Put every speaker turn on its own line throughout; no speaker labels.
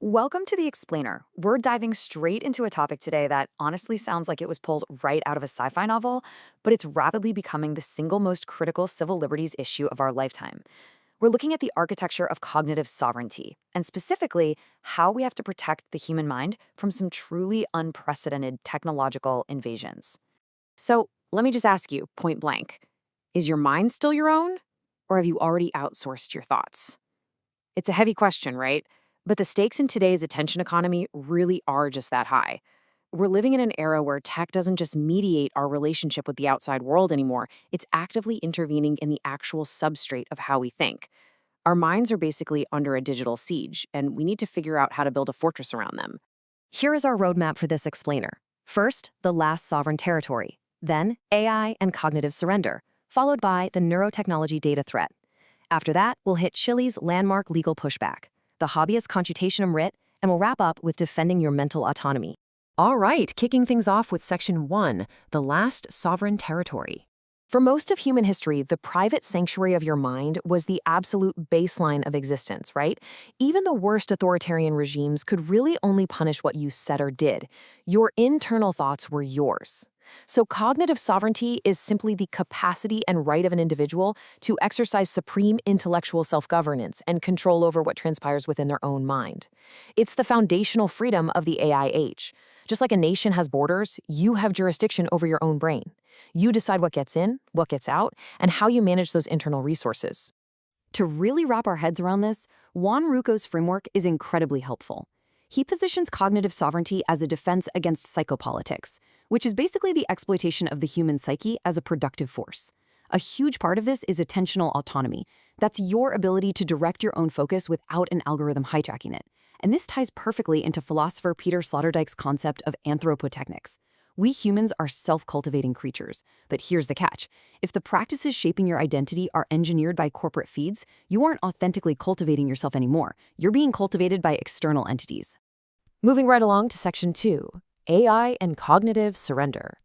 Welcome to The Explainer. We're diving straight into a topic today that honestly sounds like it was pulled right out of a sci-fi novel, but it's rapidly becoming the single most critical civil liberties issue of our lifetime. We're looking at the architecture of cognitive sovereignty, and specifically, how we have to protect the human mind from some truly unprecedented technological invasions. So, let me just ask you, point blank, is your mind still your own? Or have you already outsourced your thoughts? It's a heavy question, right? But the stakes in today's attention economy really are just that high. We're living in an era where tech doesn't just mediate our relationship with the outside world anymore, it's actively intervening in the actual substrate of how we think. Our minds are basically under a digital siege, and we need to figure out how to build a fortress around them. Here is our roadmap for this explainer. First, the last sovereign territory, then AI and cognitive surrender, followed by the neurotechnology data threat. After that, we'll hit Chile's landmark legal pushback, the habeas computationem writ, and we'll wrap up with defending your mental autonomy. All right, kicking things off with Section 1, the last sovereign territory. For most of human history, the private sanctuary of your mind was the absolute baseline of existence, right? Even the worst authoritarian regimes could really only punish what you said or did. Your internal thoughts were yours. So cognitive sovereignty is simply the capacity and right of an individual to exercise supreme intellectual self-governance and control over what transpires within their own mind. It's the foundational freedom of the AI age. Just like a nation has borders, you have jurisdiction over your own brain. You decide what gets in, what gets out, and how you manage those internal resources. To really wrap our heads around this, Juan Rucco's framework is incredibly helpful. He positions cognitive sovereignty as a defense against psychopolitics, which is basically the exploitation of the human psyche as a productive force. A huge part of this is attentional autonomy. That's your ability to direct your own focus without an algorithm hijacking it. And this ties perfectly into philosopher Peter Sloterdijk's concept of anthropotechnics. We humans are self-cultivating creatures, but here's the catch. If the practices shaping your identity are engineered by corporate feeds, you aren't authentically cultivating yourself anymore. You're being cultivated by external entities. Moving right along to Section 2, AI and cognitive surrender.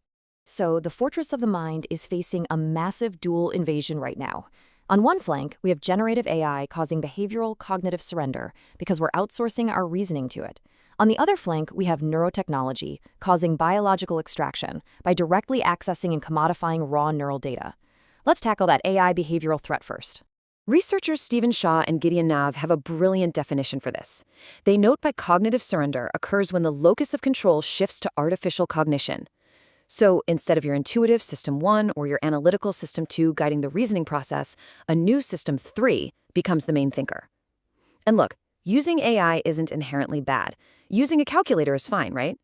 So the fortress of the mind is facing a massive dual invasion right now. On one flank, we have generative AI causing behavioral cognitive surrender because we're outsourcing our reasoning to it. On the other flank, we have neurotechnology causing biological extraction by directly accessing and commodifying raw neural data. Let's tackle that AI behavioral threat first. Researchers Stephen Shaw and Gideon Nav have a brilliant definition for this. They note by cognitive surrender occurs when the locus of control shifts to artificial cognition. So instead of your intuitive System 1 or your analytical System 2 guiding the reasoning process, a new System 3 becomes the main thinker. And look, using AI isn't inherently bad. Using a calculator is fine, right?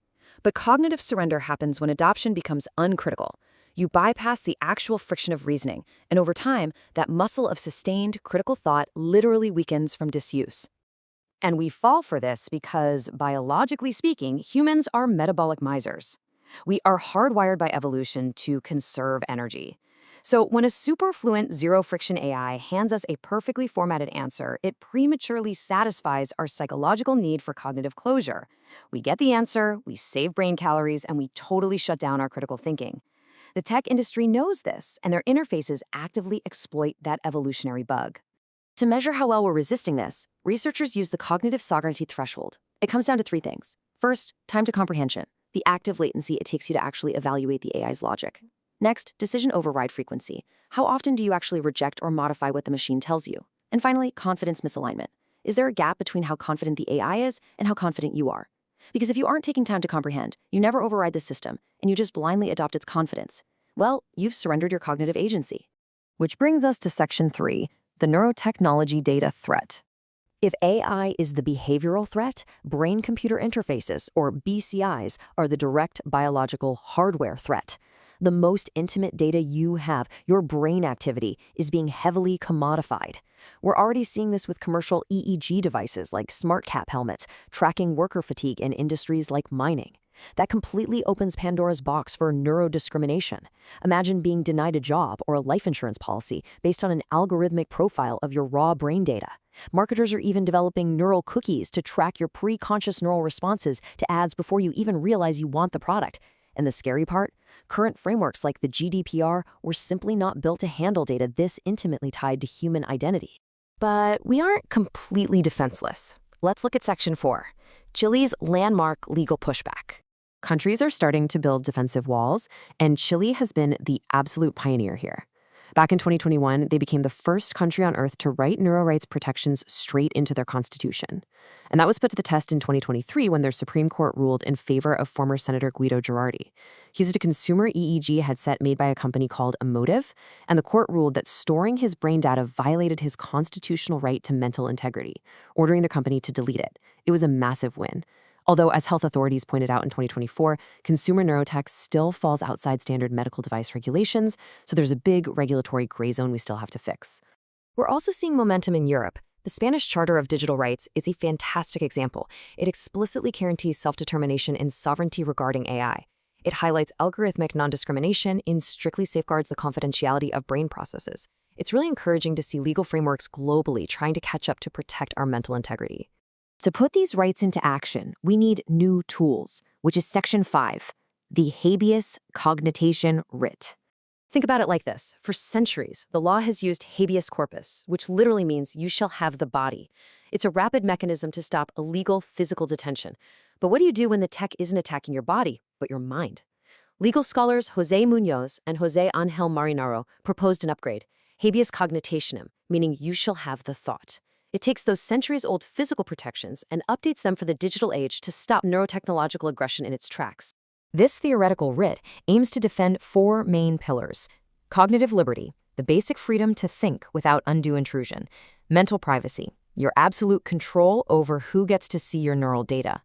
But cognitive surrender happens when adoption becomes uncritical. You bypass the actual friction of reasoning, and over time, that muscle of sustained, critical thought literally weakens from disuse. And we fall for this because, biologically speaking, humans are metabolic misers. We are hardwired by evolution to conserve energy. So when a superfluent zero-friction AI hands us a perfectly formatted answer, it prematurely satisfies our psychological need for cognitive closure. We get the answer, we save brain calories, and we totally shut down our critical thinking. The tech industry knows this, and their interfaces actively exploit that evolutionary bug. To measure how well we're resisting this, researchers use the cognitive sovereignty threshold. It comes down to three things. First, time to comprehension, the active latency it takes you to actually evaluate the AI's logic. Next, decision override frequency. How often do you actually reject or modify what the machine tells you? And finally, confidence misalignment. Is there a gap between how confident the AI is and how confident you are? Because if you aren't taking time to comprehend, you never override the system, and you just blindly adopt its confidence, well, you've surrendered your cognitive agency. Which brings us to Section 3, the neurotechnology data threat. If AI is the behavioral threat, brain-computer interfaces, or BCIs, are the direct biological hardware threat. The most intimate data you have, your brain activity, is being heavily commodified. We're already seeing this with commercial EEG devices like smart cap helmets, tracking worker fatigue in industries like mining. That completely opens Pandora's box for neurodiscrimination. Imagine being denied a job or a life insurance policy based on an algorithmic profile of your raw brain data. Marketers are even developing neural cookies to track your pre-conscious neural responses to ads before you even realize you want the product. And the scary part? Current frameworks like the GDPR were simply not built to handle data this intimately tied to human identity. But we aren't completely defenseless. Let's look at Section 4, Chile's landmark legal pushback. Countries are starting to build defensive walls, and Chile has been the absolute pioneer here. Back in 2021, they became the first country on earth to write neuro rights protections straight into their constitution. And that was put to the test in 2023 when their Supreme Court ruled in favor of former Senator Guido Girardi. He used a consumer EEG headset made by a company called Emotive, and the court ruled that storing his brain data violated his constitutional right to mental integrity, ordering the company to delete it. It was a massive win. Although, as health authorities pointed out in 2024, consumer neurotech still falls outside standard medical device regulations, so there's a big regulatory gray zone we still have to fix. We're also seeing momentum in Europe. The Spanish Charter of Digital Rights is a fantastic example. It explicitly guarantees self-determination and sovereignty regarding AI. It highlights algorithmic non-discrimination and strictly safeguards the confidentiality of brain processes. It's really encouraging to see legal frameworks globally trying to catch up to protect our mental integrity. To put these rights into action, we need new tools, which is Section 5, the habeas cognitation writ. Think about it like this. For centuries, the law has used habeas corpus, which literally means you shall have the body. It's a rapid mechanism to stop illegal physical detention. But what do you do when the tech isn't attacking your body, but your mind? Legal scholars Jose Munoz and Jose Angel Marinaro proposed an upgrade, habeas cogitationem, meaning you shall have the thought. It takes those centuries-old physical protections and updates them for the digital age to stop neurotechnological aggression in its tracks. This theoretical writ aims to defend four main pillars: cognitive liberty, the basic freedom to think without undue intrusion; mental privacy, your absolute control over who gets to see your neural data;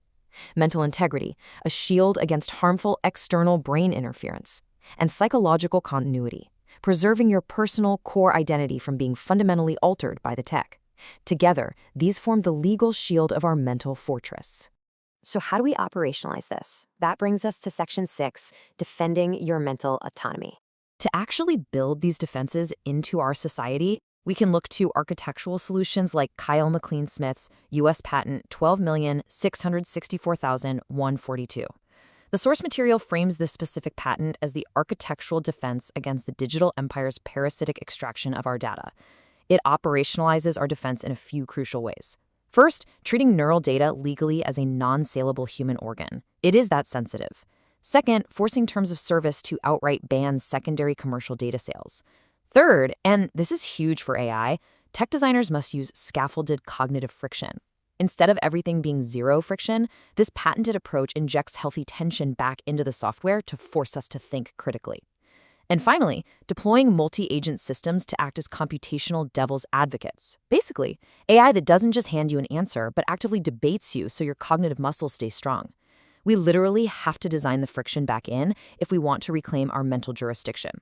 mental integrity, a shield against harmful external brain interference; and psychological continuity, preserving your personal core identity from being fundamentally altered by the tech. Together, these form the legal shield of our mental fortress. So how do we operationalize this? That brings us to Section 6, defending your mental autonomy. To actually build these defenses into our society, we can look to architectural solutions like Kyle McLean Smith's U.S. Patent 12,664,142. The source material frames this specific patent as the architectural defense against the digital empire's parasitic extraction of our data. It operationalizes our defense in a few crucial ways. First, treating neural data legally as a non-saleable human organ. It is that sensitive. Second, forcing terms of service to outright ban secondary commercial data sales. Third, and this is huge for AI, tech designers must use scaffolded cognitive friction. Instead of everything being zero friction, this patented approach injects healthy tension back into the software to force us to think critically. And finally, deploying multi-agent systems to act as computational devil's advocates. Basically, AI that doesn't just hand you an answer, but actively debates you so your cognitive muscles stay strong. We literally have to design the friction back in if we want to reclaim our mental jurisdiction.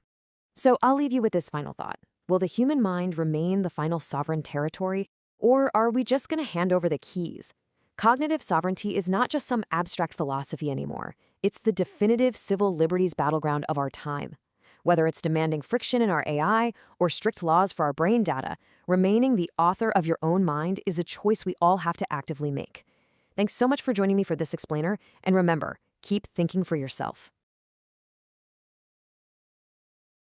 So I'll leave you with this final thought. Will the human mind remain the final sovereign territory, or are we just going to hand over the keys? Cognitive sovereignty is not just some abstract philosophy anymore. It's the definitive civil liberties battleground of our time. Whether it's demanding friction in our AI or strict laws for our brain data, remaining the author of your own mind is a choice we all have to actively make. Thanks so much for joining me for this explainer, and remember, keep thinking for yourself.